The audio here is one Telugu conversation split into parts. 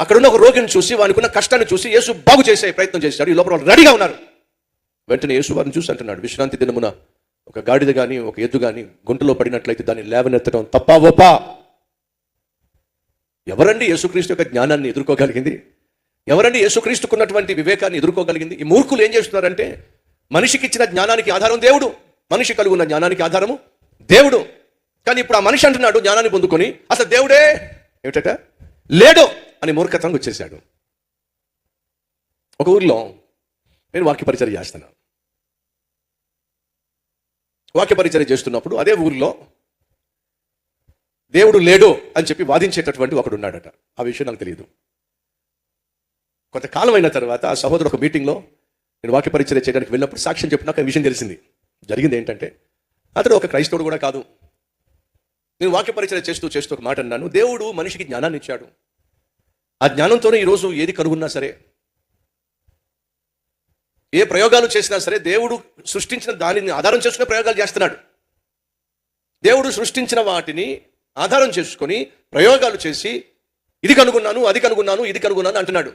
అక్కడున్న ఒక రోగిని చూసి వానికి ఉన్న కష్టాన్ని చూసి యేసు బాగు చేసే ప్రయత్నం చేశాడు. ఈ లోపల వాళ్ళు రెడీగా ఉన్నారు. వెంటనే యేసు వారిని చూసి అంటున్నాడు, విశ్రాంతి దినమున ఒక గాడిద కానీ ఒక ఎద్దు కానీ గుంటలో పడినట్లయితే దాన్ని లేవనెత్తడం తప్పా ఒప్పా? ఎవరండి యేసుక్రీస్తు యొక్క జ్ఞానాన్ని ఎదుర్కోగలిగింది? ఎవరండి యేసుక్రీస్తుకున్నటువంటి వివేకాన్ని ఎదుర్కోగలిగింది? ఈ మూర్ఖులు ఏం చేస్తున్నారంటే, మనిషికి ఇచ్చిన జ్ఞానానికి ఆధారం దేవుడు, మనిషి కలిగి ఉన్న జ్ఞానానికి ఆధారము దేవుడు. కానీ ఇప్పుడు ఆ మనిషి అంటున్నాడు జ్ఞానాన్ని పొందుకొని అసలు దేవుడే ఏమిటట లేడు అని మూర్ఖత్వంగా వచ్చేసాడు. ఒక ఊర్లో నేను వాక్య పరిచర్య చేస్తున్నాను. వాక్య పరిచర్య చేస్తున్నప్పుడు అదే ఊరిలో దేవుడు లేడు అని చెప్పి వాదించేటటువంటి ఒకడు ఉన్నాడట. ఆ విషయం నాకు తెలియదు. కొంతకాలం అయిన తర్వాత ఆ సహోదరు ఒక మీటింగ్లో నేను వాక్య పరిచర్య చేయడానికి వెళ్ళినప్పుడు సాక్ష్యం చెప్పినాక విషయం తెలిసింది. జరిగింది ఏంటంటే, అతడు ఒక క్రైస్తవుడు కూడా కాదు. నేను వాక్య పరిచర్య చేస్తూ ఒక మాట అన్నాను, దేవుడు మనిషికి జ్ఞానాన్ని ఇచ్చాడు. ఆ జ్ఞానంతోనే ఈరోజు ఏది కనుగొన్నా సరే, ఏ ప్రయోగాలు చేసినా సరే దేవుడు సృష్టించిన దానిని ఆధారం చేసుకునే ప్రయోగాలు చేస్తున్నాడు. దేవుడు సృష్టించిన వాటిని ఆధారం చేసుకొని ప్రయోగాలు చేసి ఇది కనుగొన్నాను, అది కనుగొన్నాను, ఇది కనుగొన్నాను అంటున్నాడు.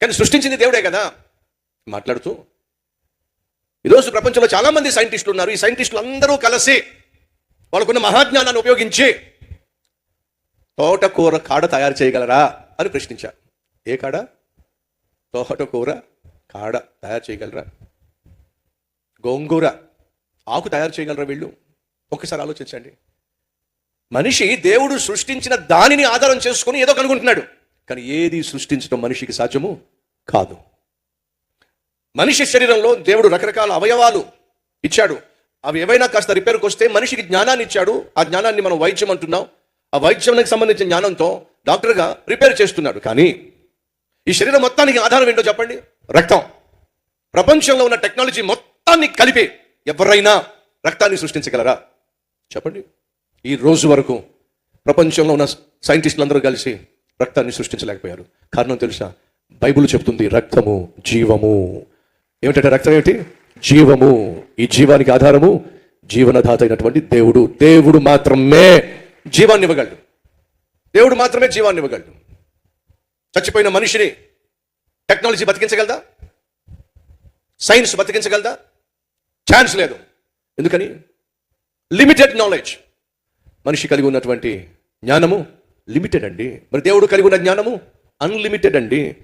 కానీ సృష్టించింది దేవుడే కదా. మాట్లాడుతూ ఈరోజు ప్రపంచంలో చాలా మంది సైంటిస్టులు ఉన్నారు. ఈ సైంటిస్టులు అందరూ కలిసి వాళ్ళకున్న మహాజ్ఞానాన్ని ఉపయోగించి తోటకూర కాడ తయారు చేయగలరా అని ప్రశ్నించారు. ఏ కాడ? తోటకూర కాడ తయారు చేయగలరా? గోంగూర ఆకు తయారు చేయగలరా వీళ్ళు? ఒక్కసారి ఆలోచించండి. మనిషి దేవుడు సృష్టించిన దానిని ఆధారం చేసుకుని ఏదో కనుగొంటున్నాడు. కానీ ఏది సృష్టించడం మనిషికి సాధ్యము కాదు. మనిషి శరీరంలో దేవుడు రకరకాల అవయవాలు ఇచ్చాడు. అవి ఏవైనా కాస్త రిపేర్కి వస్తే మనిషికి జ్ఞానాన్ని ఇచ్చాడు. ఆ జ్ఞానాన్ని మనం వైద్యం అంటున్నాం. ఆ వైద్యానికి సంబంధించిన జ్ఞానంతో డాక్టర్గా రిపేర్ చేస్తున్నాడు. కానీ ఈ శరీరం మొత్తానికి ఆధారం ఏంటో చెప్పండి? రక్తం. ప్రపంచంలో ఉన్న టెక్నాలజీ మొత్తాన్ని కలిపి ఎవరైనా రక్తాన్ని సృష్టించగలరా? చెప్పండి. ఈ రోజు వరకు ప్రపంచంలో ఉన్న సైంటిస్టులు అందరూ కలిసి రక్తాన్ని సృష్టించలేకపోయారు. కారణం తెలుసా? బైబిల్ చెప్తుంది రక్తము జీవము. ఏమిటంటే రక్తం ఏమిటి? జీవము. ఈ జీవానికి ఆధారము జీవనదాత అయినటువంటి దేవుడు. దేవుడు మాత్రమే జీవాన్ని ఇవ్వగలడు. దేవుడు మాత్రమే జీవాన్ని ఇవ్వగలడు. చచ్చిపోయిన మనిషిని టెక్నాలజీ బతికించగలదా? సైన్స్ బతికించగలదా? ఛాన్స్ లేదు. ఎందుకని? Limited knowledge. మనిషి కలిగి ఉన్నటువంటి జ్ఞానము లిమిటెడ్ అండి. మరి దేవుడు కలిగి ఉన్న జ్ఞానము అన్లిమిటెడ్ అండి.